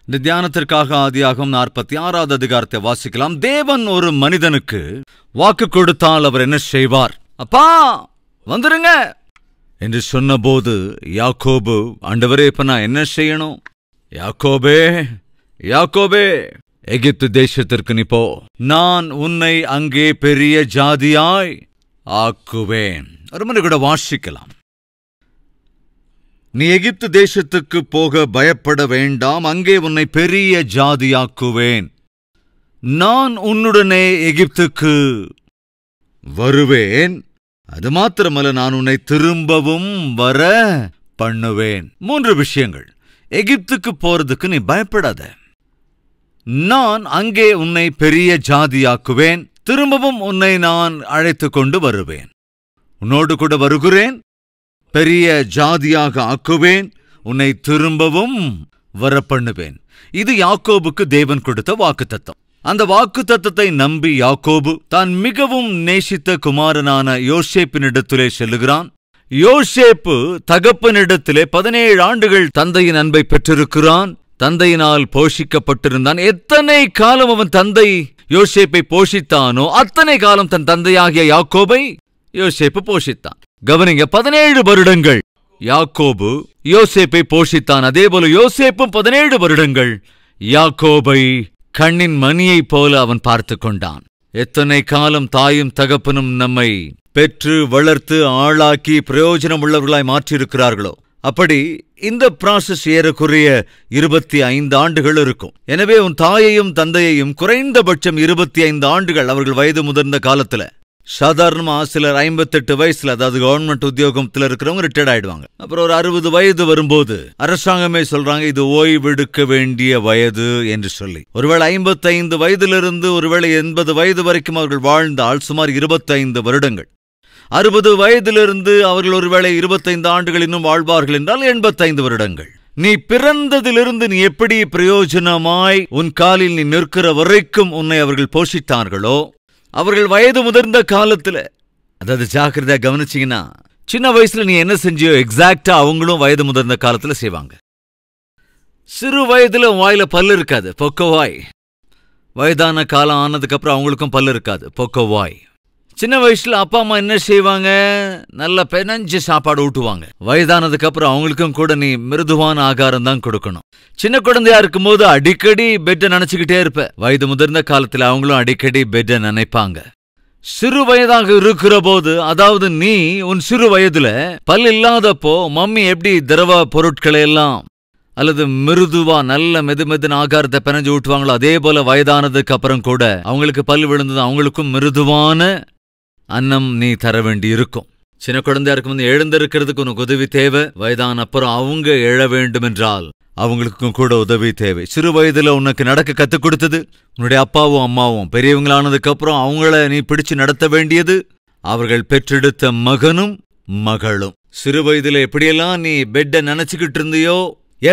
இந்த தியானத்திற்காக ஆதியாகமம் 46வது அதிகாரத்தை வாசிக்கலாம். தேவன் ஒரு மனிதனுக்கு வாக்கு கொடுத்தால் அவர் என்ன செய்வார்? அப்பா வந்துருங்க என்று சொன்னபோது யாக்கோபு, ஆண்டவரே இப்ப நான் என்ன செய்யணும்? யாக்கோபே யாக்கோபே, எகிப்து தேசத்திற்கு நீ போ, நான் உன்னை அங்கே பெரிய ஜாதியாய் ஆக்குவேன். ஒரு மணி கூட வாசிக்கலாம். நீ எகிப்து தேசத்துக்கு போக பயப்பட வேண்டாம், அங்கே உன்னை பெரிய ஜாதியாக்குவேன். நான் உன்னுடனே எகிப்துக்கு வருவேன். அது மாத்திரமல்ல, நான் உன்னை திரும்பவும் வர பண்ணுவேன். 3 விஷயங்கள். எகிப்துக்கு போறதுக்கு நீ பயப்படாத. நான் அங்கே உன்னை பெரிய ஜாதியாக்குவேன். திரும்பவும் உன்னை நான் அழைத்து கொண்டு வருவேன். உன்னோடு கூட வருகிறேன், பெரிய ஜாதியாக ஆக்குவேன், உன்னை திரும்பவும் வர பண்ணுவேன். இது யாக்கோபுக்கு தேவன் கொடுத்த வாக்குத்தத்தம். அந்த வாக்குத்தத்தத்தை நம்பி யாக்கோபு தான் மிகவும் நேசித்த குமாரனான யோசேப்பினிடத்திலே செல்லுகிறான். யோசேப்பு தகப்பனிடத்திலே 17 ஆண்டுகள் தந்தையின் அன்பை பெற்றிருக்கிறான். தந்தையினால் போஷிக்கப்பட்டிருந்தான். எத்தனை காலம் அவன் தந்தை யோசேப்பை போஷித்தானோ அத்தனை காலம் தன் தந்தையாகிய யாக்கோபை யோசேப்பு போஷித்தான். கவனிங்க, 17 வருடங்கள் யாக்கோபு யோசேப்பை போஷித்தான். அதேபோல யோசேப்பும் 17 வருடங்கள் யாக்கோபை கண்ணின் மணியைப் போல அவன் பார்த்து கொண்டான். எத்தனை காலம் தாயும் தகப்பனும் நம்மை பெற்று வளர்த்து ஆளாக்கி பிரயோஜனம் உள்ளவர்களாய் மாற்றியிருக்கிறார்களோ, அப்படி இந்த ப்ராசஸ் ஏறக்குறைய 25 ஆண்டுகள் இருக்கும். எனவே உன் தாயையும் தந்தையையும் குறைந்தபட்சம் 25 ஆண்டுகள் அவர்கள் வயது முதிர்ந்த காலத்துல, சாதாரணமா சிலர் 58 வயசுல, அதாவது கவர்மெண்ட் உத்தியோகத்துல இருக்கிறவங்க ரிட்டையர்ட் ஆயிடுவாங்க. அப்புறம் ஒரு 60 வயது வரும்போது அரசாங்கமே சொல்றாங்க இது ஓய்வெடுக்க வேண்டிய வயது என்று சொல்லி. ஒருவேளை 55 வயதிலிருந்து ஒருவேளை 80 வயது வரைக்கும் அவர்கள் வாழ்ந்தால் சுமார் 25 வருடங்கள். 60 வயதிலிருந்து அவர்கள் ஒருவேளை 25 ஆண்டுகள் இன்னும் வாழ்வார்கள் என்றால் 85 வருடங்கள். நீ பிறந்ததிலிருந்து நீ எப்படி பிரயோஜனமாய் உன் காலில் நீ நிற்கிற வரைக்கும் உன்னை அவர்கள் போஷித்தார்களோ, அவர்கள் வயது முதிர்ந்த காலத்துல, அதாவது ஜாக்கிரதையா கவனிச்சீங்கன்னா, சின்ன வயசுல நீ என்ன செஞ்சியோ எக்ஸாக்டா அவங்களும் வயது முதிர்ந்த காலத்துல செய்வாங்க. சிறு வயதுல வாயில பல்லு இருக்காது, பொக்கவாய். வயதான காலம் ஆனதுக்கு அப்புறம் அவங்களுக்கும் பல்லு இருக்காது, பொக்கவாய். சின்ன வயசுல அப்பா அம்மா என்ன செய்வாங்க? நல்ல பெனஞ்சு சாப்பாடு ஊட்டுவாங்க. வயதானதுக்கு அப்புறம் அவங்களுக்கும் கூட நீ மிருதுவான ஆகாரம் தான் கொடுக்கணும். சின்ன குழந்தையா இருக்கும்போது அடிக்கடி பெட்டை நினைச்சுக்கிட்டே இருப்ப. வயது முதிர்ந்த காலத்துல அவங்களும் அடிக்கடி பெட்டை நினைப்பாங்க. சிறு வயதாக இருக்கிற போது, அதாவது நீ உன் சிறு வயதுல பல் இல்லாதப்போ மம்மி எப்படி திரவ பொருட்களை எல்லாம் அல்லது மிருதுவா நல்ல மெதுமெதுன ஆகாரத்தை பெனஞ்சு ஊட்டுவாங்களோ, அதே போல வயதானதுக்கு அப்புறம் கூட அவங்களுக்கு பல் விழுந்தது அவங்களுக்கும் மிருதுவான அன்னம் நீ தர வேண்டி இருக்கும். சின்ன குழந்தையா இருக்கும்போது எழுந்திருக்கிறதுக்கு உனக்கு உதவி தேவை. வயதான அப்புறம் அவங்க எழ வேண்டும் என்றால் அவங்களுக்கும் கூட உதவி தேவை. சிறு வயதுல உனக்கு நடக்க கத்துக் கொடுத்தது உன்னுடைய அப்பாவும் அம்மாவும். பெரியவங்களானதுக்கு அப்புறம் அவங்கள நீ பிடிச்சு நடத்த வேண்டியது அவர்கள் பெற்றெடுத்த மகனும் மகளும். சிறு வயதுல எப்படியெல்லாம் நீ பெட்டை நினைச்சுக்கிட்டு இருந்தியோ,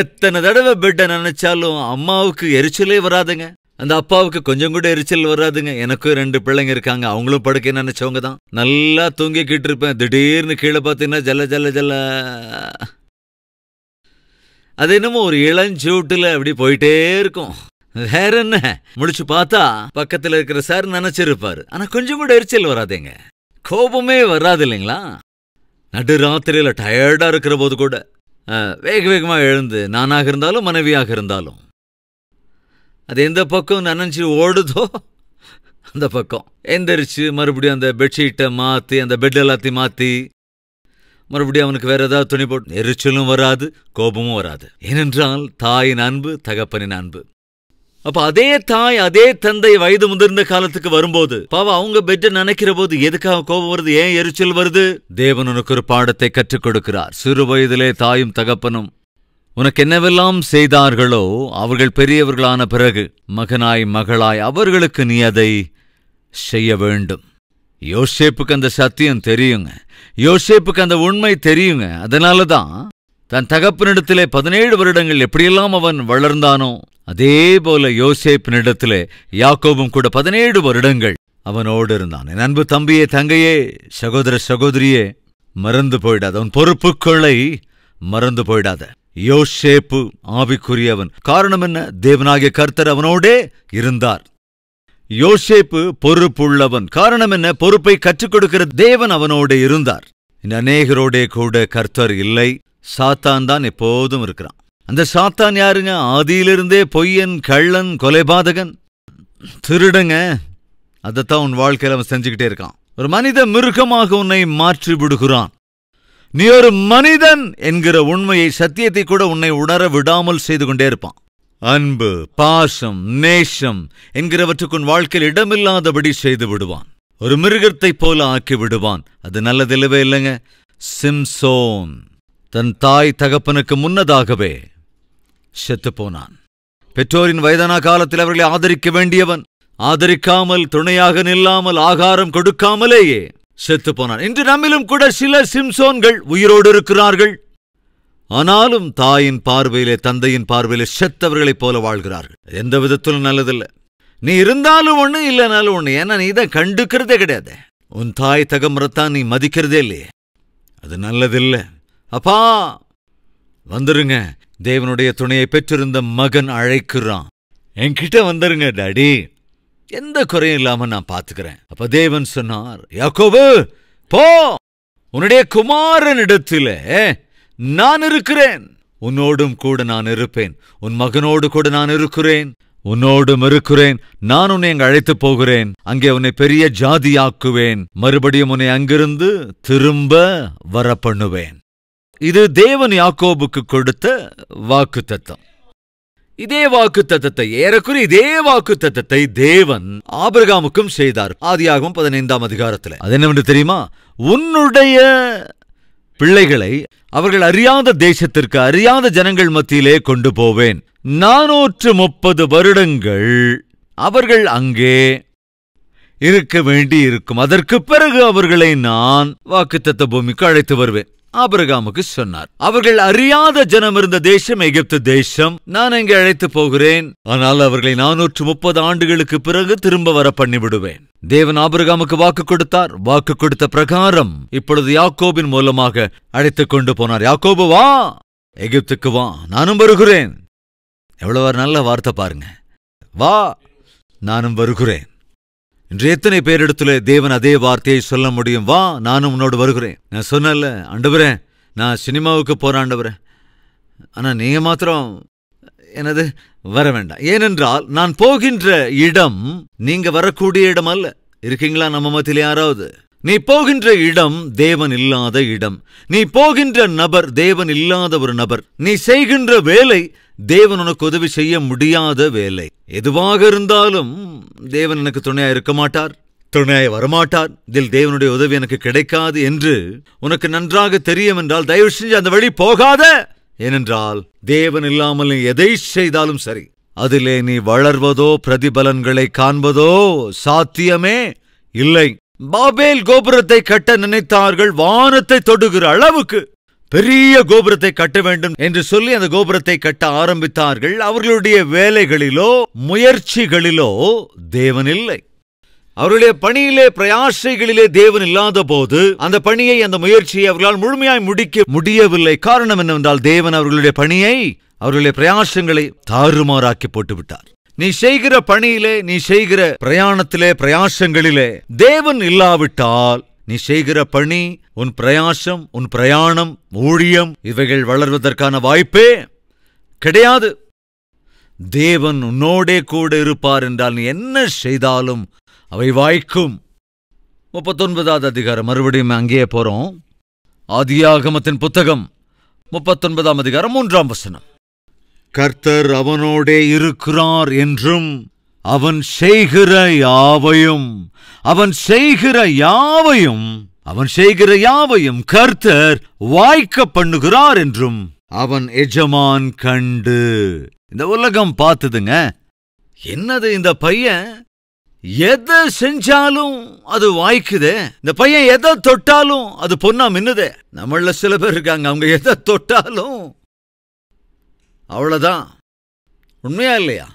எத்தனை தடவை பெட்டை நினைச்சாலும் அம்மாவுக்கு எரிச்சலே வராதுங்க, அந்த அப்பாவுக்கு கொஞ்சம் கூட எரிச்சல் வராதுங்க. எனக்கும் 2 பிள்ளைங்க இருக்காங்க, அவங்களும் படுக்க நினைச்சவங்க தான். நல்லா தூங்கிக்கிட்டு இருப்பேன், திடீர்னு கீழே பார்த்தீங்கன்னா ஜல்ல ஜல்ல ஜல்ல, அது என்னமோ ஒரு இளஞ்சூட்டுல அப்படி போயிட்டே இருக்கும். வேற என்ன, முடிச்சு பார்த்தா பக்கத்துல இருக்கிற சார் நினைச்சிருப்பாரு. ஆனா கொஞ்சம் கூட எரிச்சல் வராதுங்க, கோபமே வராது இல்லைங்களா? நடுராத்திரியில டயர்டா இருக்கிற போது கூட வேக வேகமா எழுந்து, நானாக இருந்தாலும் மனைவியாக இருந்தாலும், அது எந்த பக்கம் நனைஞ்சு ஓடுதோ அந்த பக்கம் எந்திரிச்சு மறுபடியும் அந்த பெட்ஷீட்டை மாற்றி, அந்த பெட் எல்லாத்தையும் மாற்றி மறுபடியும் அவனுக்கு வேற ஏதாவது துணி போட்டு, எரிச்சலும் வராது, கோபமும் வராது. ஏனென்றால் தாயின் அன்பு, தகப்பனின் அன்பு. அப்ப அதே தாய் அதே தந்தை வயது முதிர்ந்த காலத்துக்கு வரும்போது பாவம் அவங்க பெட்டை நினைக்கிற போது எதுக்காக கோபம் வருது, ஏன் எரிச்சல் வருது? தேவன் உனக்கு ஒரு பாடத்தை கற்றுக் கொடுக்கிறார். சிறு வயதிலே தாயும் தகப்பனும் உனக்கு என்னவெல்லாம் செய்தார்களோ அவர்கள் பெரியவர்களான பிறகு மகனாய் மகளாய் அவர்களுக்கு நீ அதை செய்ய வேண்டும். யோசேப்புக்கு அந்த சத்தியம் தெரியுங்க, யோசேப்புக்கு அந்த உண்மை தெரியுங்க. அதனாலதான் தன் தகப்பனிடத்திலே 17 வருடங்கள் எப்படியெல்லாம் அவன் வளர்ந்தானோ, அதே போல யோசேப்பினிடத்திலே யாக்கோபும் கூட 17 வருடங்கள் அவனோடு இருந்தான். என் அன்பு தம்பியே, தங்கையே, சகோதர சகோதரியே, மறந்து போயிடாத, உன் பொறுப்புகளை மறந்து போயிடாத. யோசேப்பு ஆவிக்குரியவன். காரணம் என்ன? தேவனாகிய கர்த்தர் அவனோடே இருந்தார். யோசேப்பு பொறுப்புள்ளவன். காரணம் என்ன? பொறுப்பை கற்றுக் கொடுக்கிற தேவன் அவனோடு இருந்தார். இந்த அநேகரோடே கூட கர்த்தர் இல்லை. சாத்தான் தான் எப்போதும் இருக்கிறான். அந்த சாத்தான் யாருங்க? ஆதியிலிருந்தே பொய்யன், கள்ளன், கொலைபாதகன், திருடுங்க. அதைத்தான் உன் வாழ்க்கையில அவன் செஞ்சுக்கிட்டே இருக்கான். ஒரு மனித மிருகமாக உன்னை மாற்றி விடுகிறான். நீ ஒரு மனிதன் என்கிற உண்மையை, சத்தியத்தை கூட உன்னை உணர விடாமல் செய்து கொண்டே இருப்பான். அன்பு, பாசம், நேசம் என்கிறவற்றுக்கு உன் வாழ்க்கையில் இடமில்லாதபடி செய்து விடுவான். ஒரு மிருகத்தைப் போல ஆக்கி விடுவான். அது நல்லதில்லவே இல்லைங்க. சிம்சோன் தன் தாய் தகப்பனுக்கு முன்னதாகவே செத்துப்போனான். பெற்றோரின் வயதான காலத்தில் அவர்களை ஆதரிக்க வேண்டியவன் ஆதரிக்காமல், துணையாக நில்லாமல், ஆகாரம் கொடுக்காமலேயே செத்துப்போனான். இன்று நம்மிலும் கூட சில சிம்சோன்கள் உயிரோடு இருக்கிறார்கள். ஆனாலும் தாயின் பார்வையிலே, தந்தையின் பார்வையிலே செத்தவர்களைப் போல வாழ்கிறார்கள். எந்த விதத்திலும் நல்லதில்லை. நீ இருந்தாலும் ஒண்ணு, இல்லைனாலும் ஒண்ணு. ஏன்னா நீ தான் கண்டுக்கிறதே கிடையாது. உன் தாய் தகமரத்தான் நீ மதிக்கிறதே இல்லையே. அது நல்லதில்லை. அப்பா வந்துருங்க. தேவனுடைய துணையை பெற்றிருந்த மகன் அழைக்கிறான். என்கிட்ட வந்துருங்க டாடி, எந்த குறையும் இல்லாம நான் பாத்துக்கிறேன். அப்ப தேவன் சொன்னார், யாக்கோபு போ, உன்னுடைய குமாரனிடத்திலே நான் இருக்கிறேன். உன்னோடும் கூட நான் இருப்பேன். உன் மகனோடு கூட நான் இருக்கிறேன். உன்னோடும் இருக்கிறேன். நான் உன்னை அங்கு அழைத்து போகிறேன். அங்கே உன்னை பெரிய ஜாதியாக்குவேன். மறுபடியும் உன்னை அங்கிருந்து திரும்ப வர பண்ணுவேன். இது தேவன் யாக்கோபுக்கு கொடுத்த வாக்குத்தத்தம். இதே வாக்குத்தத்தத்தை, ஏறக்குறைய இதே வாக்குத்தத்தத்தை தேவன் ஆபிரகாமுக்கும் செய்தார். ஆதியாகமம் 15ஆம் அதிகாரத்தில். அது என்னவென்று தெரியுமா? உன்னுடைய பிள்ளைகளை அவர்கள் அறியாத தேசத்திற்கு, அறியாத ஜனங்கள் மத்தியிலே கொண்டு போவேன். 430 வருடங்கள் அவர்கள் அங்கே இருக்க வேண்டி இருக்கும். அதற்கு பிறகு அவர்களை நான் வாக்குத்தத்த பூமிக்கு அழைத்து வருவேன். ஆபிரகாமுக்கு சொன்னார். அவர்கள் அறியாத ஜனம் இருந்த தேசம் எகிப்து தேசம். நான் இங்கே அழைத்து போகிறேன். ஆனால் அவர்களை 430 ஆண்டுகளுக்கு பிறகு திரும்ப வர பண்ணிவிடுவேன். தேவன் ஆபிரகாமுக்கு வாக்கு கொடுத்தார். வாக்கு கொடுத்த பிரகாரம் இப்பொழுது யாக்கோபின் மூலமாக அழைத்துக் கொண்டு போனார். யாக்கோபு வா, எகிப்துக்கு வா, நானும் வருகிறேன். எவ்வளவு நல்ல வார்த்தை பாருங்க. வா, நானும் வருகிறேன். இன்று எத்தனை பேரிடத்துல தேவன் அதே வார்த்தையை சொல்ல முடியும்? வா, நானும் உன்னோடு வருகிறேன். நான் சொன்னல, ஆண்டவரே நான் சினிமாவுக்கு போறேன் ஆண்டவரே, ஆனா நீங்க மாத்திரம் எனது வர வேண்டாம். ஏனென்றால் நான் போகின்ற இடம் நீங்க வரக்கூடிய இடம் அல்ல. இருக்கீங்களா நம்ம மத்தியில் யாராவது? நீ போகின்ற இடம் தேவன் இல்லாத இடம். நீ போகின்ற நபர் தேவன் இல்லாத ஒரு நபர். நீ செய்கின்ற வேலை தேவன் உனக்கு உதவி செய்ய முடியாத வேலை. எதுவாக இருந்தாலும் தேவன் எனக்கு துணையா இருக்க மாட்டார், துணையாய் வரமாட்டார், இதில் தேவனுடைய உதவி எனக்கு கிடைக்காது என்று உனக்கு நன்றாக தெரியும் என்றால் தயவு செஞ்சு அந்த வழி போகாத. ஏனென்றால் தேவன் இல்லாமல் நீ எதை செய்தாலும் சரி, அதிலே நீ வளர்வதோ பிரதிபலன்களை காண்பதோ சாத்தியமே இல்லை. பாபேல் கோபுரத்தை கட்ட நினைத்தார்கள். வானத்தை தொடுகிற அளவுக்கு பெரிய கோபுரத்தை கட்ட வேண்டும் என்று சொல்லி அந்த கோபுரத்தை கட்ட ஆரம்பித்தார்கள். அவர்களுடைய வேலைகளிலோ முயற்சிகளிலோ தேவன் இல்லை. அவருடைய பணியிலே, பிரயாசைகளிலே தேவன் இல்லாத போது அந்த பணியை, அந்த முயற்சியை அவர்களால் முழுமையாய் முடிக்க முடியவில்லை. காரணம் என்னவென்றால் தேவன் அவர்களுடைய பணியை, அவர்களுடைய பிரயாசங்களை தாறுமாறாக்கி போட்டுவிட்டார். நீ செய்கிற பணியிலே, நீ செய்கிற பிரயாணத்திலே, பிரயாசங்களிலே தேவன் இல்லாவிட்டால் நீ செய்கிற பணி, உன் பிரயாசம், உன் பிரயாணம், ஊழியம் இவைகள் வளர்வதற்கான வாய்ப்பே கிடையாது. தேவன் உன்னோடே கூட இருப்பார் என்றால் நீ என்ன செய்தாலும் அவை வாய்க்கும். 39வது அதிகாரம், மறுபடியும் அங்கேயே போறோம். ஆதியாகமத்தின் புத்தகம் 39ஆம் அதிகாரம் 3ஆம் வசனம். கர்த்தர் அவனோடே இருக்கிறார் என்றும் அவன் செய்கிற யாவையும் கர்த்தர் வாய்க்க பண்ணுகிறார் என்றும் அவன் எஜமான் கண்டு. இந்த உலகம் பார்த்ததுங்க, என்னது இந்த பையன் எதை செஞ்சாலும் அது வாய்க்குதே, இந்த பையன் எதை தொட்டாலும் அது பொன்னா மின்னுதே. நம்மள சில பேர் இருக்காங்க, அவங்க எதை தொட்டாலும் அவ்வளவுதான். உண்மையா இல்லையா?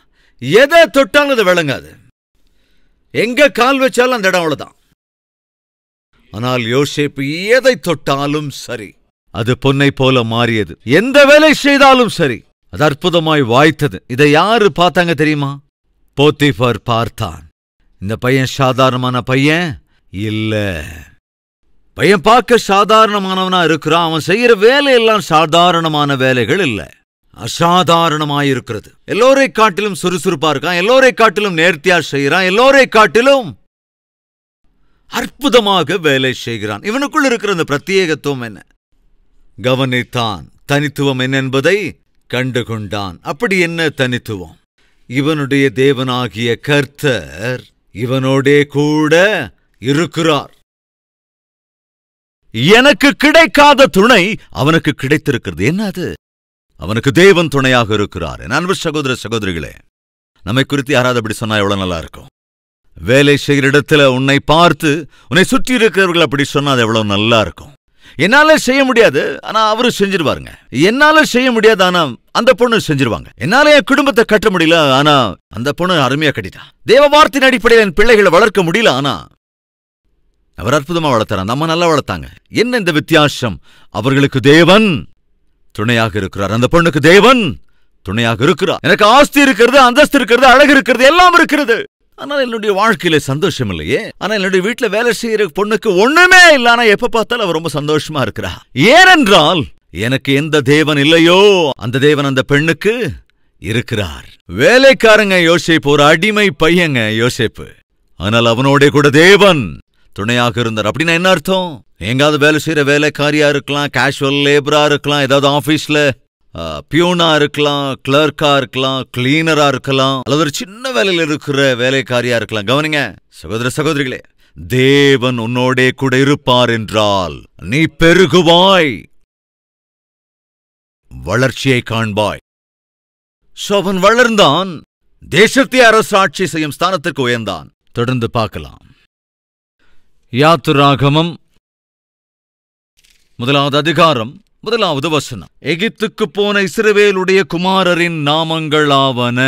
எதை தொட்டாலும் அது விளங்காது. எங்க கால் வச்சாலும் அந்த இடம் அவ்வளவுதான். ஆனால் யோசேப்பு எதை தொட்டாலும் சரி, அது பொன்னை போல மாறியது. எந்த வேலை செய்தாலும் சரி அது அற்புதமாய் வாய்த்தது. இதை யாரு பார்த்தாங்க தெரியுமா? போத்திஃபர் பார்த்தான். இந்த பையன் சாதாரணமான பையன் இல்ல. பையன் பார்க்க சாதாரணமானவனா இருக்கிறான். அவன் செய்யற வேலையெல்லாம் சாதாரணமான வேலைகள் இல்ல, அசாதாரணமாயிருக்கிறது. எல்லோரை காட்டிலும் சுறுசுறுப்பா இருக்கான், எல்லோரை காட்டிலும் நேர்த்தியா செய்யறான், எல்லோரை காட்டிலும் அற்புதமாக வேலை செய்கிறான். இவனுக்குள் இருக்கிற அந்த பிரத்யேகத்துவம் என்ன? கவனித்தான். தனித்துவம் என்ன என்பதை கண்டுகொண்டான். அப்படி என்ன தனித்துவம்? இவனுடைய தேவனாகிய கர்த்தர் இவனோடே கூட இருக்கிறார். எனக்கு கிடைக்காத துணை அவனுக்கு கிடைத்திருக்கிறது. என்னது? அவனுக்கு தேவன் துணையாக இருக்கிறார். அன்பு சகோதர சகோதரிகளே, நம்மை குறித்து யாராவது அப்படி சொன்னா எவ்வளவு நல்லா இருக்கும். வேலை செய்கிற இடத்துல உன்னை பார்த்து உன்னை சுற்றி இருக்கிறவர்கள் அப்படி சொன்னா அது எவ்வளவு நல்லா இருக்கும். என்னால செய்ய முடியாது, ஆனா அவரு செஞ்சிருவாருங்க. என்னால செய்ய முடியாது, ஆனா அந்த பொண்ணு செஞ்சிருவாங்க. என்னால என் குடும்பத்தை கட்ட முடியல, ஆனா அந்த பொண்ணு அருமையா கட்டிட்டா. தேவ வார்த்தையின் அடிப்படையில் என் பிள்ளைகளை வளர்க்க முடியல, ஆனா அவர் அற்புதமா வளர்த்தார். நம்ம நல்லா வளர்த்தாங்க. என்ன இந்த வித்தியாசம்? அவர்களுக்கு தேவன் துணையாக இருக்கிறார், அந்த பொண்ணுக்கு தேவன் துணையாக இருக்கிறார். எனக்கு ஆஸ்தி இருக்கிறது, அந்தஸ்து இருக்கிறது, அழகு இருக்கிறது, எல்லாம் இருக்கிறது. ஆனால் என்னுடைய வாழ்க்கையில சந்தோஷம் இல்லையே. ஆனா என்னுடைய வீட்டுல வேலை செய்யற பொண்ணுக்கு ஒண்ணுமே இல்ல, ஆனா எப்ப பார்த்தாலும் அவர் ரொம்ப சந்தோஷமா இருக்கிறா. ஏனென்றால் எனக்கு எந்த தேவன் இல்லையோ அந்த தேவன் அந்த பெண்ணுக்கு இருக்கிறார். வேலைக்காரங்க யோசேப்பு ஒரு அடிமை பையங்க யோசேப்பு. ஆனால் அவனோட கூட தேவன் துணையாக இருந்தார். அப்படின்னா என்ன அர்த்தம்? எங்காவது வேலை செய்யற வேலைக்காரியா இருக்கலாம், கேஷுவல் லேபரா இருக்கலாம், ஏதாவது ஆபீஸ்ல பியூனா இருக்கலாம், கிளர்க்கா இருக்கலாம், கிளீனரா இருக்கலாம், அல்லது ஒரு சின்ன வேலையில் இருக்கிற வேலைக்காரியா இருக்கலாம். கவனிங்க சகோதர சகோதரிகளே, தேவன் உன்னோடே கூட இருப்பார் என்றால் நீ பெருகுவாய், வளர்ச்சியை காண்பாய். அவன் வளர்ந்தான், தேசத்தை அரசாட்சி செய்யும் ஸ்தானத்திற்கு உயர்ந்தான். தொடர்ந்து பார்க்கலாம். யாத்திராகமம் 1வது அதிகாரம் 1வது வசனம். எகிப்துக்கு போன இஸ்ரவேலுடைய குமாரரின் நாமங்களாவன.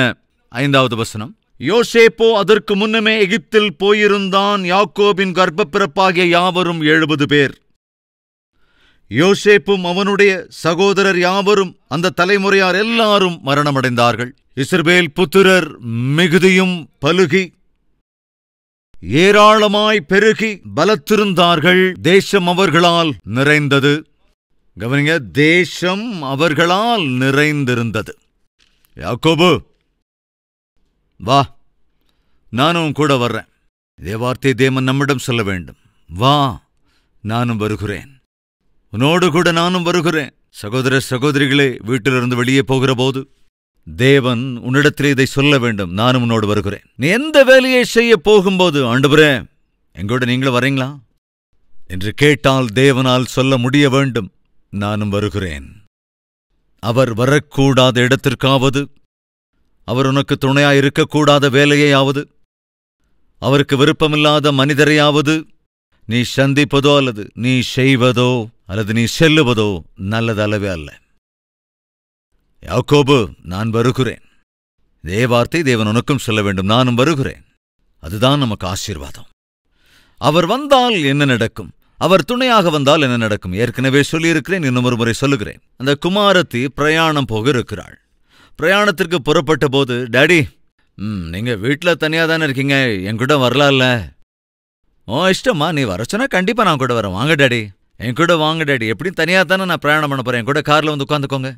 5வது வசனம். யோசேப்போ அதற்கு முன்னமே எகிப்தில் போயிருந்தான். யாக்கோபின் கர்ப்பப்பிறப்பாகிய யாவரும் 70 பேர். யோசேப்பும் அவனுடைய சகோதரர் யாவரும் அந்த தலைமுறையார் எல்லாரும் மரணமடைந்தார்கள். இஸ்ரவேல் புத்திரர் மிகுதியும் பலுகி ஏராளமாய் பெருகி பலத்திருந்தார்கள். தேசம் அவர்களால் நிறைந்தது. கவனிங்க, தேசம் அவர்களால் நிறைந்திருந்தது. யாக்கோபு வா, நானும் கூட வர்றேன். இதே வார்த்தை தேவன் நம்மிடம் சொல்ல வேண்டும். வா, நானும் வருகிறேன், உன்னோடு கூட நானும் வருகிறேன். சகோதர சகோதரிகளே, வீட்டிலிருந்து வெளியே போகிற போது தேவன் உன்னிடத்தில் இதை சொல்ல வேண்டும். நானும் உன்னோடு வருகிறேன். நீ எந்த வேலையை செய்ய போகும்போது, ஆண்டவரே எங்கூட நீங்களும் வரீங்களா என்று கேட்டால் தேவனால் சொல்ல முடிய வேண்டும், நானும் வருகிறேன். அவர் வரக்கூடாத இடத்திற்காவது, அவர் உனக்கு துணையாயிருக்கக்கூடாத வேலையாவது, அவருக்கு விருப்பமில்லாத மனிதரையாவது நீ சந்திப்பதோ அல்லது நீ செய்வதோ அல்லது நீ செல்லுவதோ நல்லது அல்லவே அல்ல. யாக்கோபு, நான் வருகிறேன். இதே வார்த்தை தேவன் உனக்கும் சொல்ல வேண்டும், நானும் வருகிறேன். அதுதான் நமக்கு ஆசீர்வாதம். அவர் வந்தால் என்ன நடக்கும்? அவர் துணையாக வந்தால் என்ன நடக்கும்? ஏற்கனவே சொல்லியிருக்கிறேன், இன்னும் ஒரு முறை சொல்லுகிறேன். அந்த குமாரத்தி பிரயாணம் போக இருக்கிறாள். பிரயாணத்திற்கு புறப்பட்ட போது, டாடி நீங்க வீட்டுல தனியா தானே இருக்கீங்க, என் கூட வரலாம்ல? ஓ இஷ்டமா, நீ வர சொன்னா கண்டிப்பா நான் கூட வரேன். வாங்க டாடி, என் கூட வாங்க டாடி. எப்படியும் தனியா தானே நான் பிரயாணம் பண்ண போறேன், என் கூட கார்ல வந்து உட்காந்துக்கோங்க.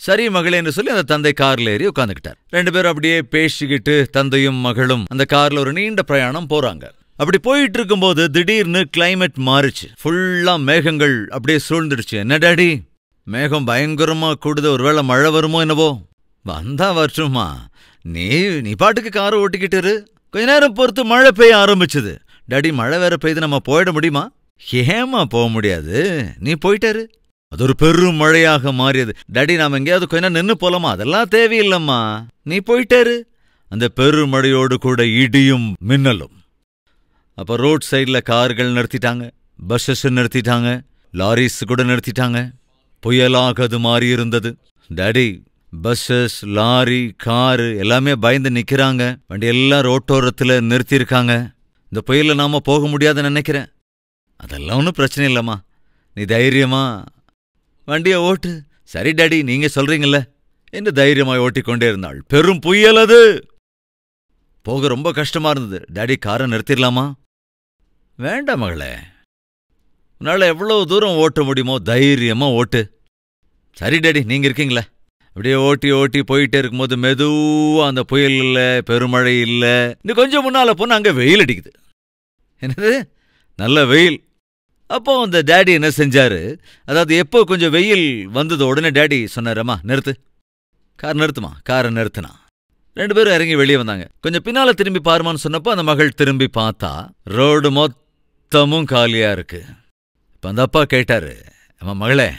சரி மகளே என்று சொல்லி அந்த தந்தை கார்ல ஏறி உட்காந்துக்கிட்டார். 2 பேரும் அப்படியே பேசிக்கிட்டு தந்தையும் மகளும் அந்த கார்ல ஒரு நீண்ட பிரயாணம் போறாங்க. அப்படி போயிட்டு இருக்கும்போது திடீர்னு கிளைமேட் மாறிச்சு. ஃபுல்லா மேகங்கள் அப்படியே சூழ்ந்துடுச்சு. என்ன டாடி, மேகம் பயங்கரமா கூடுது, ஒருவேளை மழை வருமோ என்னவோ? வந்தா வரட்டுமா, நீ பாட்டுக்கு காரை ஓட்டிக்கிட்டு கொஞ்ச நேரம் பொறுத்து மழை பெய்ய ஆரம்பிச்சுது. டாடி மழை வேற பெய்து, நம்ம போயிட முடியுமா? ஏமா போக முடியாது, நீ போயிட்டாரு. அது ஒரு பெரும் மழையாக மாறியது. டாடி நாம எங்கேயாவது கொஞ்ச நேரம் நின்று போலாமா? அதெல்லாம் தேவையில்லம்மா, நீ போயிட்டாரு. அந்த பெருமழையோடு கூட இடியும் மின்னலும். அப்ப ரோட் சைட்ல கார்கள் நிறுத்திட்டாங்க, பஸ்ஸஸ் நிறுத்திட்டாங்க, லாரிஸ் கூட நிறுத்திட்டாங்க. புயலாக அது மாறி இருந்தது. டாடி பஸ்ஸஸ், லாரி, காரு எல்லாமே பயந்து நிக்கிறாங்க. வண்டி எல்லாம் ரோட்டோரத்துல நிறுத்தியிருக்காங்க. இந்த புயல்ல நாம போக முடியாதுன்னு நினைக்கிறேன். அதெல்லாம் ஒன்றும் பிரச்சனை இல்லம்மா, நீ தைரியமா வண்டியை ஓட்டு. சரி டாடி, நீங்க சொல்றீங்கல்ல என்று தைரியமாய் ஓட்டிக்கொண்டே இருந்தாள். பெரும் புயல் அது. போக ரொம்ப கஷ்டமா இருந்தது. டாடி, காரை நிறுத்திடலாமா? வேண்டாம் மகளே, உன்னால எவ்வளவு தூரம் ஓட்ட முடியுமோ தைரியமா ஓட்டு. சரி டாடி, நீங்க இருக்கீங்களே. அப்படியே ஓட்டி ஓட்டி போயிட்டே இருக்கும்போது மெதுவா அந்த புயல் இல்லை, பெருமழை இல்லை. இன்னும் கொஞ்சம் முன்னால போனா அங்கே வெயில் அடிக்குது. என்னது, நல்ல வெயில். அப்போ அந்த டேடி என்ன செஞ்சாரு, அதாவது எப்போ கொஞ்சம் வெயில் வந்தது உடனே டேடி சொன்னாரம்மா நிறுத்து, கார் நிறுத்துமா. காரை நிறுத்தினா 2 பேரும் இறங்கி வெளியே வந்தாங்க. கொஞ்சம் பின்னால திரும்பி பாருமான்னு சொன்னப்போ அந்த மகள் திரும்பி பார்த்தா ரோடு மொத்தமும் காலியா இருக்கு. இப்ப அந்த அப்பா கேட்டாரு, அம்மா மகளே,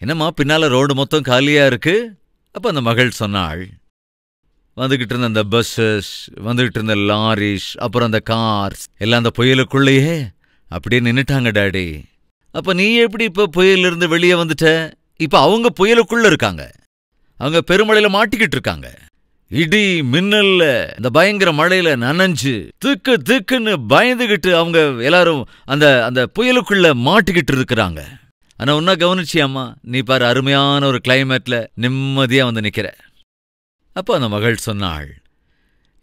என்னம்மா பின்னால ரோடு மொத்தம் காலியா இருக்கு? அப்ப அந்த மகள் சொன்னாள், வந்துகிட்டு இருந்த அந்த பஸ்ஸஸ், வந்துகிட்டு இருந்த லாரிஸ், அப்புறம் அந்த கார்ஸ் எல்லாம் அந்த புயலுக்குள்ளேயே அப்படியே நின்னுட்டாங்க டாடி. அப்ப நீ எப்படி இப்ப புயலிருந்து வெளியே வந்துட்ட? இப்ப அவங்க புயலுக்குள்ள இருக்காங்க, அவங்க பெருமழையில மாட்டிக்கிட்டு இருக்காங்க. இடி மின்னல்ல அந்த பயங்கர மழையில நனைஞ்சு திக்கு திக்குன்னு பயந்துகிட்டு அவங்க எல்லாரும் அந்த அந்த புயலுக்குள்ள மாட்டிக்கிட்டு இருக்கிறாங்க. ஆனா உன்ன கவனிச்சியாம்மா, நீ பாரு அருமையான ஒரு கிளைமேட்ல நிம்மதியா வந்து நிக்கிற. அப்போ அந்த மகள் சொன்னாள்,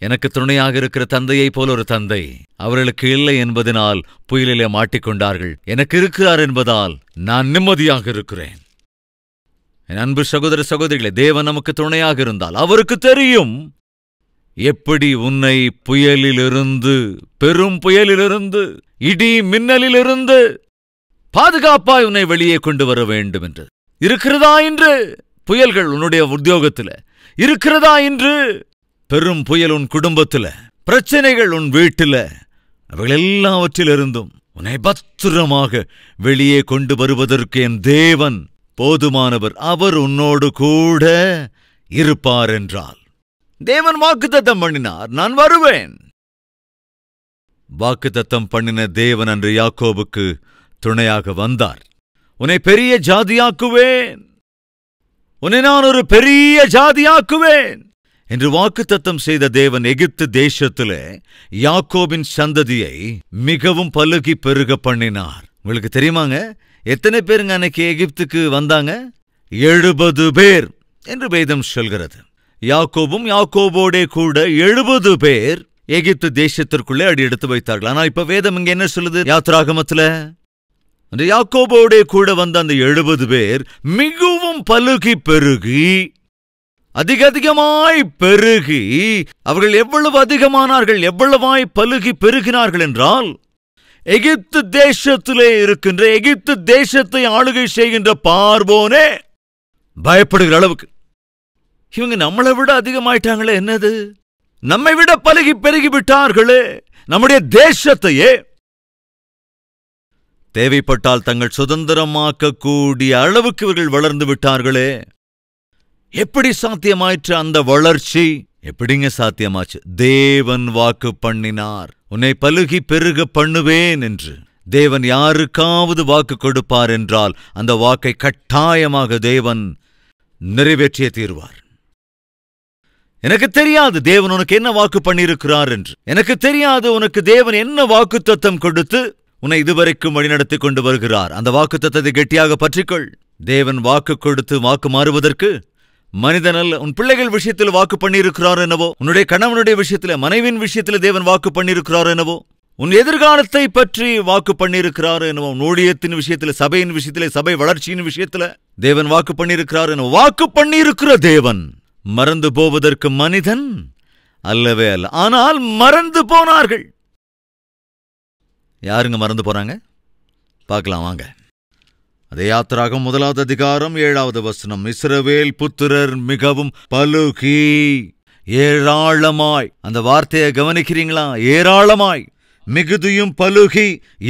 எனக்கு துணையாக இருக்கிற தந்தையை போல ஒரு தந்தை அவர்களுக்கு இல்லை என்பதனால் புயலிலே மாட்டிக்கொண்டார்கள். எனக்கு இருக்கிறார் என்பதால் நான் நிம்மதியாக இருக்கிறேன். என் அன்பு சகோதர சகோதரிகளே, தேவன் நமக்கு துணையாக இருந்தால் அவருக்கு தெரியும் எப்படி உன்னை புயலிலிருந்து, பெரும் புயலிலிருந்து, இடி மின்னலிலிருந்து பாதுகாப்பாய் உன்னை வெளியே கொண்டு வர வேண்டும் என்று. இருக்கிறதா இன்று புயல்கள் உன்னுடைய உத்தியோகத்தில்? இருக்கிறதா இன்று பெரும் புயல் உன் குடும்பத்தில்? பிரச்சனைகள் உன் வீட்டில்? அவைகள் எல்லாவற்றிலிருந்தும் உன்னை பத்திரமாக வெளியே கொண்டு வருவதற்கு என் தேவன் போதுமானவர். அவர் உன்னோடு கூட இருப்பார் என்றால், தேவன் வாக்குத்தத்தம் பண்ணினார், நான் வருவேன். வாக்குத்தத்தம் பண்ணின தேவன் அன்று யாக்கோபுக்கு துணையாக வந்தார். உன்னை பெரிய ஜாதியாக்குவேன், உன்னை நான் ஒரு பெரிய ஜாதியாக்குவேன் என்று வாக்குத்தத்தம் செய்த தேவன் எகிப்து தேசத்திலே யாக்கோபின் சந்ததியை மிகவும் பலுகி பெருக பண்ணினார். உங்களுக்கு தெரியுமாங்க, எத்தனை பேருங்க அன்னைக்கு எகிப்துக்கு வந்தாங்க? 70 பேர் என்று வேதம் சொல்கிறது. யாக்கோபும் யாக்கோபோடே கூட 70 பேர் எகிப்து தேசத்திற்குள்ளே அடி எடுத்து வைத்தார்கள். ஆனா இப்ப வேதம் இங்க என்ன சொல்லுது? யாத்ராகமத்துல அந்த யாக்கோபோடே கூட வந்த அந்த 70 பேர் மிகவும் பலுகி பெருகி, அதிகமாய் பெருகி, அவர்கள் எவ்வளவு அதிகமானார்கள், எவ்வளவாய் பலுகி பெருகினார்கள் என்றால், எகிப்து தேசத்திலே இருக்கின்ற, எகிப்து தேசத்தை ஆளுகை செய்கின்ற பார்வோனே பயப்படுகிற அளவுக்கு இவங்க நம்மளை விட அதிகமாயிட்டாங்களே, என்னது, நம்மை விட பலுகி பெருகி விட்டார்களே, நம்முடைய தேசத்தையே தேவைப்பட்டால் தங்கள் சுதந்திரமாக்கக்கூடிய அளவுக்கு இவர்கள் வளர்ந்து விட்டார்களே. எப்படி சாத்தியமாயிற்று அந்த வளர்ச்சி? எப்படிங்க சாத்தியமாச்சு? தேவன் வாக்கு பண்ணினார், உன்னை பலுகி பெருக பண்ணுவேன் என்று. தேவன் யாருக்காவது வாக்கு கொடுப்பார் என்றால் அந்த வாக்கை கட்டாயமாக தேவன் நிறைவேற்றிய தீர்வார். எனக்கு தெரியாது தேவன் உனக்கு என்ன வாக்கு பண்ணியிருக்கிறார் என்று. எனக்கு தெரியாது உனக்கு தேவன் என்ன வாக்குத்தத்தம் கொடுத்து உன்னை இதுவரைக்கும் வழிநடத்தி கொண்டு வருகிறார். அந்த வாக்குத்தத்தத்தை கெட்டியாக பற்றிக்கொள். தேவன் வாக்கு கொடுத்து வாக்கு மாறுவதற்கு மனிதன் அல்ல. உன் பிள்ளைகள் விஷயத்தில் வாக்கு பண்ணியிருக்கிறார் என்னவோ, உன்னுடைய கணவனுடைய விஷயத்தில், மனைவியின் விஷயத்தில் தேவன் வாக்கு பண்ணியிருக்கிறார் என்னவோ, உன் எதிர்காலத்தை பற்றி வாக்கு பண்ணியிருக்கிறார் என்னவோ, உன் ஊழியத்தின் விஷயத்தில், சபையின் விஷயத்தில், சபை வளர்ச்சியின் விஷயத்தில் தேவன் வாக்கு பண்ணியிருக்கிறார் என்னவோ, வாக்கு பண்ணியிருக்கிற தேவன் மறந்து போவதற்கு மனிதன் அல்லவே அல்ல. ஆனால் மறந்து போனார்கள். யாருங்க மறந்து போறாங்க? பார்க்கலாம் வாங்க. அதே யாத்திராகம் 1வது அதிகாரம் 7வது வசனம். இஸ்ரவேல் புத்திரர் மிகவும் பலுகி ஏராளமாய். அந்த வார்த்தையை கவனிக்கிறீங்களா? ஏராளமாய், மிகுதியும் பலுகி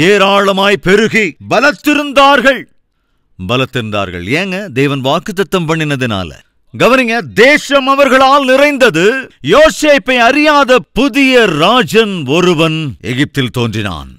ஏராளமாய் பெருகி பலத்திருந்தார்கள். பலத்திருந்தார்கள் ஏங்க? தேவன் வாக்குத்தத்தம் பண்ணினதுனால. கவனிங்க, தேசம் அவர்களால் நிறைந்தது. யோசேப்பை அறியாத புதிய ராஜன் ஒருவன் எகிப்தில் தோன்றினான்.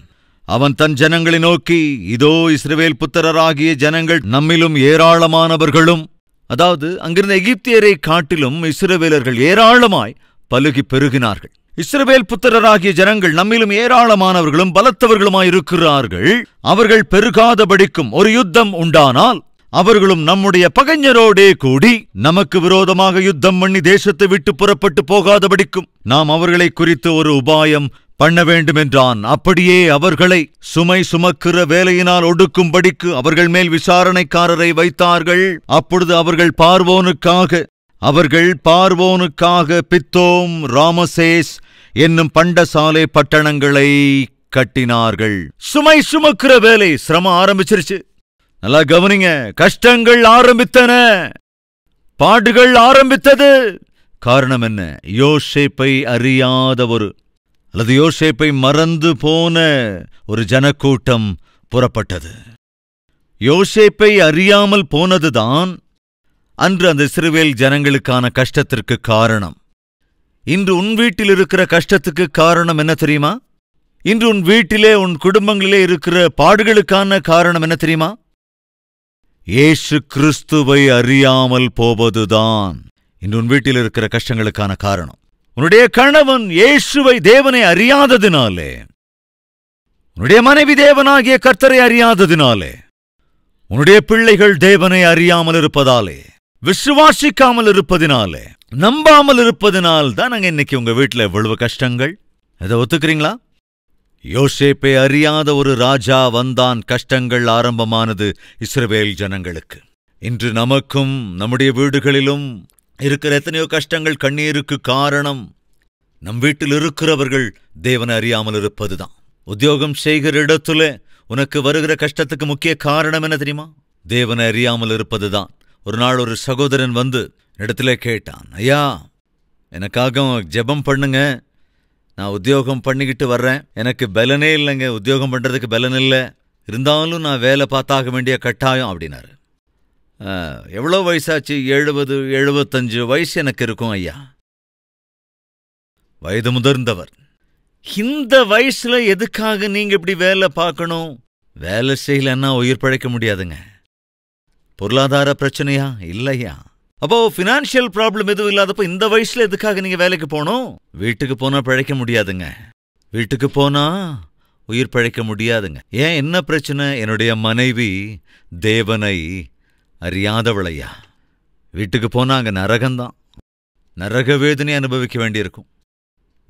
அவன் தன் ஜனங்களை நோக்கி, இதோ இஸ்ரவேல் புத்திரராகிய ஜனங்கள் நம்மிலும் ஏராளமானவர்களும், அதாவது அங்கிருந்த எகிப்தியரை காட்டிலும் இஸ்ரவேலர்கள் ஏராளமாய் பலுகி பெருகினார்கள். இஸ்ரவேல் புத்திரராகிய ஜனங்கள் நம்மிலும் ஏராளமானவர்களும் பலத்தவர்களுமாயிருக்கிறார்கள். அவர்கள் பெருகாதபடிக்கும் ஒரு யுத்தம் உண்டானால் அவர்களும் நம்முடைய பகைஞரோடே கூடி நமக்கு விரோதமாக யுத்தம் பண்ணி தேசத்தை விட்டு புறப்பட்டு போகாதபடிக்கும் நாம் அவர்களை குறித்து ஒரு உபாயம் பண்ண வேண்டுமென்றான். அப்படியே அவர்களை சுமை சுமக்கிற வேலையினால் ஒடுக்கும்படிக்கு அவர்கள் மேல் விசாரணைக்காரரை வைத்தார்கள். அப்பொழுது அவர்கள் பார்வோனுக்காக பித்தோம், ராமசேஸ் என்னும் பண்டசாலை பட்டணங்களை கட்டினார்கள். சுமை சுமக்கிற வேலை, சிரமம் ஆரம்பிச்சிருச்சு. நல்லா கவனிங்க. கஷ்டங்கள் ஆரம்பித்தன, பாடுகள் ஆரம்பித்தது. காரணம் என்ன? யோசேப்பை அறியாத அல்லது யோசேப்பை மறந்து போன ஒரு ஜனக்கூட்டம் புறப்பட்டது. யோசேப்பை அறியாமல் போனதுதான் அன்று அந்த இஸ்ரவேல் ஜனங்களுக்கான கஷ்டத்திற்கு காரணம். இன்று உன் வீட்டில் இருக்கிற கஷ்டத்துக்கு காரணம் என்ன தெரியுமா? இன்று உன் வீட்டிலே, உன் குடும்பங்களிலே இருக்கிற பாடுகளுக்கான காரணம் என்ன தெரியுமா? இயேசு கிறிஸ்துவை அறியாமல் போவதுதான் இன்று உன் வீட்டில் இருக்கிற கஷ்டங்களுக்கான காரணம். உன்னுடைய கணவன் இயேசுவை, தேவனை அறியாததினாலே, உன்னுடைய மனைவி தேவனாகிய கர்த்தரை அறியாததினாலே, உன்னுடைய பிள்ளைகள் தேவனை அறியாமல் இருப்பதாலே, விசுவாசிக்காமல் இருப்பதினாலே, நம்பாமல் இருப்பதினால் தான் அங்க இன்னைக்கு உங்க வீட்டில் எவ்வளவு கஷ்டங்கள். இதை ஒத்துக்கிறீங்களா? யோசேப்பை அறியாத ஒரு ராஜா வந்தான். கஷ்டங்கள் ஆரம்பமானது இஸ்ரவேல் ஜனங்களுக்கு. இன்று நமக்கும் நம்முடைய வீடுகளிலும் இருக்கிற எத்தனையோ கஷ்டங்கள், கண்ணீருக்கு காரணம் நம் வீட்டில் இருக்கிறவர்கள் தேவனை அறியாமல் இருப்பதுதான். உத்தியோகம் செய்கிற இடத்துல உனக்கு வருகிற கஷ்டத்துக்கு முக்கிய காரணம் என்ன தெரியுமா? தேவனை அறியாமல் இருப்பதுதான். ஒரு நாள் ஒரு சகோதரன் வந்து இடத்துல கேட்டான், ஐயா எனக்காக ஜெபம் பண்ணுங்க, நான் உத்தியோகம் பண்ணிக்கிட்டு வர்றேன், எனக்கு பலனே இல்லைங்க, உத்தியோகம் பண்ணுறதுக்கு பலன் இல்லை, இருந்தாலும் நான் வேலை பார்த்தாக வேண்டிய கட்டாயம் அப்படின்னாரு. எவ்வளோ வயசாச்சு? 70, 75 வயசு எனக்கு இருக்கும் ஐயா. வயது முதிர்ந்தவர். இந்த வயசுல எதுக்காக நீங்க இப்படி வேலை பார்க்கணும்? வேலை செய்யலன்னா உயிர் பிழைக்க முடியாதுங்க. பொருளாதார பிரச்சனையா? இல்லையா? அப்போ ஃபினான்ஷியல் ப்ராப்ளம் எதுவும் இல்லாதப்போ இந்த வயசுல எதுக்காக நீங்க வேலைக்கு போகணும்? வீட்டுக்கு போனா பிழைக்க முடியாதுங்க. வீட்டுக்கு போனா உயிர் பிழைக்க முடியாதுங்க. ஏன், என்ன பிரச்சனை? என்னுடைய மனைவி தேவனை அறியாதவளையா. வீட்டுக்கு போனா அங்க நரகம்தான். நரக வேதனை அனுபவிக்க வேண்டியிருக்கும்.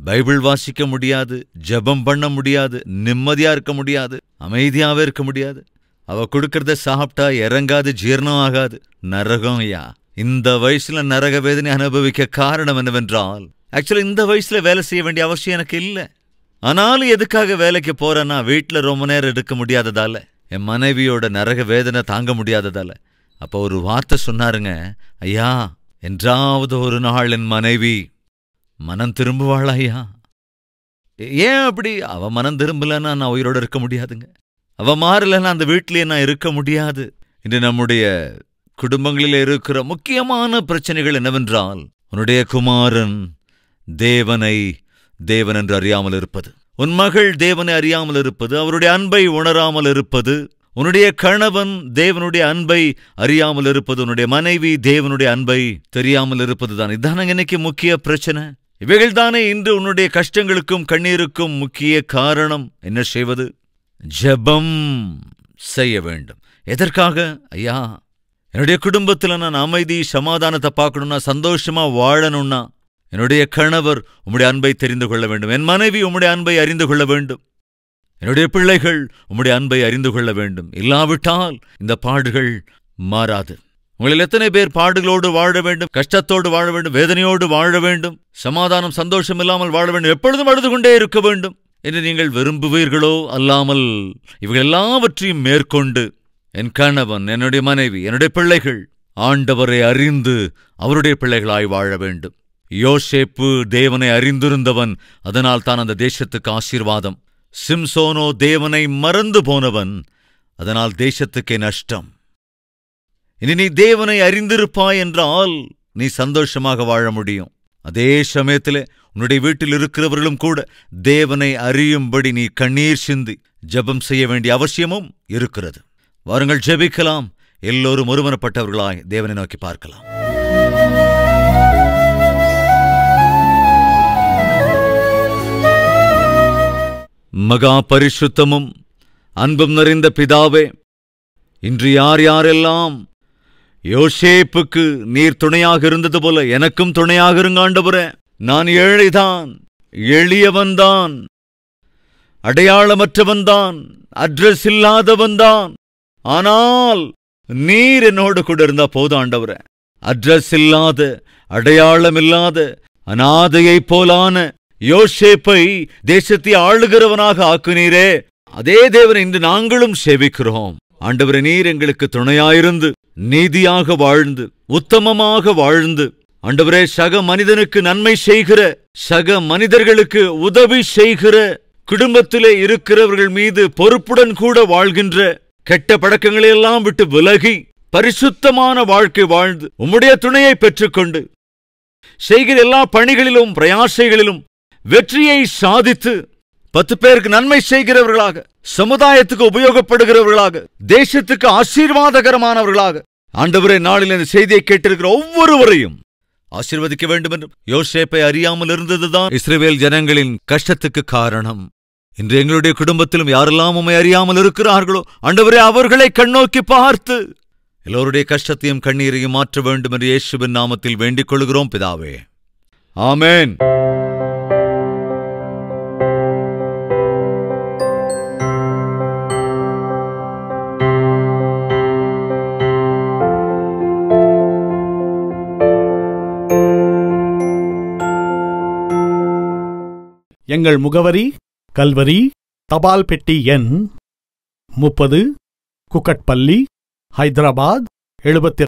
பைபிள் வாசிக்க முடியாது, ஜெபம் பண்ண முடியாது, நிம்மதியா இருக்க முடியாது, அமைதியாவே இருக்க முடியாது. அவ கொடுக்கறத சாப்பிட்டா இறங்காது, ஜீர்ணம் ஆகாது. நரகம் ஐயா. இந்த வயசுல நரக வேதனை அனுபவிக்க காரணம் என்னவென்றால், ஆக்சுவலா இந்த வயசுல வேலை செய்ய வேண்டிய அவசியம் எனக்கு இல்லை. ஆனாலும் எதுக்காக வேலைக்கு போறேன்னா, வீட்டில் ரொம்ப நேரம் எடுக்க முடியாததால, என் மனைவியோட நரக வேதனை தாங்க முடியாததால. அப்போ ஒரு வார்த்தை சொன்னாருங்க, ஐயா என்றாவது ஒரு நாள் என் மனைவி மனம் திரும்புவாளா ஐயா? ஏன் அப்படி? அவ மனம் திரும்பலன்னா நான் உயிரோட இருக்க முடியாதுங்க. அவ மாறலன்னா அந்த வீட்டிலேயே நான் இருக்க முடியாது. இன்று நம்முடைய குடும்பங்களில் இருக்கிற முக்கியமான பிரச்சனைகள் என்னவென்றால், உன்னுடைய குமாரன் தேவன் என்று அறியாமல் இருப்பது, உன் மகள் தேவனை அறியாமல் இருப்பது, அவருடைய அன்பை உணராமல் இருப்பது, உன்னுடைய கணவன் தேவனுடைய அன்பை அறியாமல் இருப்பது, உன்னுடைய மனைவி தேவனுடைய அன்பை தெரியாமல் இருப்பதுதான். இதுதானே இன்னைக்கு முக்கிய பிரச்சனை. இவைகள்தானே இன்று உன்னுடைய கஷ்டங்களுக்கும் கண்ணீருக்கும் முக்கிய காரணம். என்ன செய்வது? ஜெபம் செய்ய வேண்டும். எதற்காக? ஐயா என்னுடைய குடும்பத்தில் நான் அமைதி சமாதானத்தை பார்க்கணும்னா, சந்தோஷமா வாழணும்னா, என்னுடைய கணவர் உம்முடைய அன்பை தெரிந்து கொள்ள வேண்டும், என் மனைவி உம்முடைய அன்பை அறிந்து கொள்ள வேண்டும், என்னுடைய பிள்ளைகள் உம்முடைய அன்பை அறிந்து கொள்ள வேண்டும். இல்லாவிட்டால் இந்த பாடுகள் மாறாது. உங்களில் எத்தனை பேர் பாடுகளோடு வாழ வேண்டும், கஷ்டத்தோடு வாழ வேண்டும், வேதனையோடு வாழ வேண்டும், சமாதானம் சந்தோஷம் இல்லாமல் வாழ வேண்டும், எப்பொழுதும் அழுது கொண்டே இருக்க வேண்டும் என்று நீங்கள் விரும்புவீர்களோ? அல்லாமல் இவைகள் எல்லாவற்றையும் மேற்கொண்டு என் கணவன், என்னுடைய மனைவி, என்னுடைய பிள்ளைகள் ஆண்டவரை அறிந்து அவருடைய பிள்ளைகளாய் வாழ வேண்டும். யோசேப்பு தேவனை அறிந்திருந்தவன், அதனால் தான் அந்த தேசத்துக்கு ஆசீர்வாதம். சிம்சோனோ தேவனை மறந்து போனவன், அதனால் தேசத்துக்கே நஷ்டம். இனி நீ தேவனை அறிந்திருப்பாய் என்றால் நீ சந்தோஷமாக வாழ முடியும். அதே சமயத்தில் உன்னுடைய வீட்டில் இருக்கிறவர்களும் கூட தேவனை அறியும்படி நீ கண்ணீர் சிந்தி ஜெபம் செய்ய வேண்டிய அவசியமும் இருக்கிறது. வாருங்கள் ஜெபிக்கலாம். எல்லோரும் ஒருமனப்பட்டவர்களாய் தேவனை நோக்கி பார்க்கலாம். மகா பரிசுத்தமும் அன்பும் நிறைந்த பிதாவே, இன்று யார் யாரெல்லாம் யோசேப்புக்கு நீர் துணையாக இருந்தது போல எனக்கும் துணையாக இருங்க ஆண்டவரே. நான் ஏழைதான், எளியவன்தான், அடையாளமற்றவன்தான், அட்ரஸ் இல்லாதவன்தான். ஆனால் நீர் என்னோடு கூட இருந்தா போதும் ஆண்டவரே. அட்ரஸ் இல்லாத, அடையாளம் இல்லாத, அநாதையைப் போலான யோசேப்பை தேசத்தை ஆளுகிறவனாக ஆக்குனீரே. அதே தேவனை இன்று நாங்களும் சேவிக்கிறோம் ஆண்டவரே. நீர் எங்களுக்கு துணையாயிருந்து நீதியாக வாழ்ந்து உத்தமமாக வாழ்ந்து ஆண்டவரே, சக மனிதனுக்கு நன்மை செய்கிற, சக மனிதர்களுக்கு உதவி செய்கிற, குடும்பத்திலே இருக்கிறவர்கள் மீது பொறுப்புடன் கூட வாழ்கின்ற, கெட்ட பழக்கங்களையெல்லாம் விட்டு விலகி பரிசுத்தமான வாழ்க்கை வாழ்ந்து உம்முடைய துணையை பெற்றுக்கொண்டு செய்கிற எல்லா பணிகளிலும் பிரயாசைகளிலும் வெற்றியை சாதித்து 10 பேருக்கு நன்மை செய்கிறவர்களாக, சமுதாயத்துக்கு உபயோகப்படுகிறவர்களாக, தேசத்துக்கு ஆசீர்வாதகரமானவர்களாக ஆண்டவரே, நாளில் இந்த செய்தியை கேட்டிருக்கிற ஒவ்வொருவரையும் ஆசீர்வதிக்க வேண்டும் என்றும். யோசேப்பை அறியாமல் இருந்ததுதான் இஸ்ரவேல் ஜனங்களின் கஷ்டத்துக்கு காரணம். இன்று எங்களுடைய குடும்பத்திலும் யாரெல்லாம் உம்மை அறியாமல் இருக்கிறார்களோ ஆண்டவரே, அவர்களை கண்ணோக்கி பார்த்து எல்லோருடைய கஷ்டத்தையும் கண்ணீரையும் மாற்ற வேண்டும் என்று இயேசுவின் நாமத்தில் வேண்டிக் கொள்கிறோம் பிதாவே. ஆமென். எங்கள் முகவரி: கல்வரி, தபால் பெட்டி எண் 30, குக்கட்பள்ளி, ஹைதராபாத் 72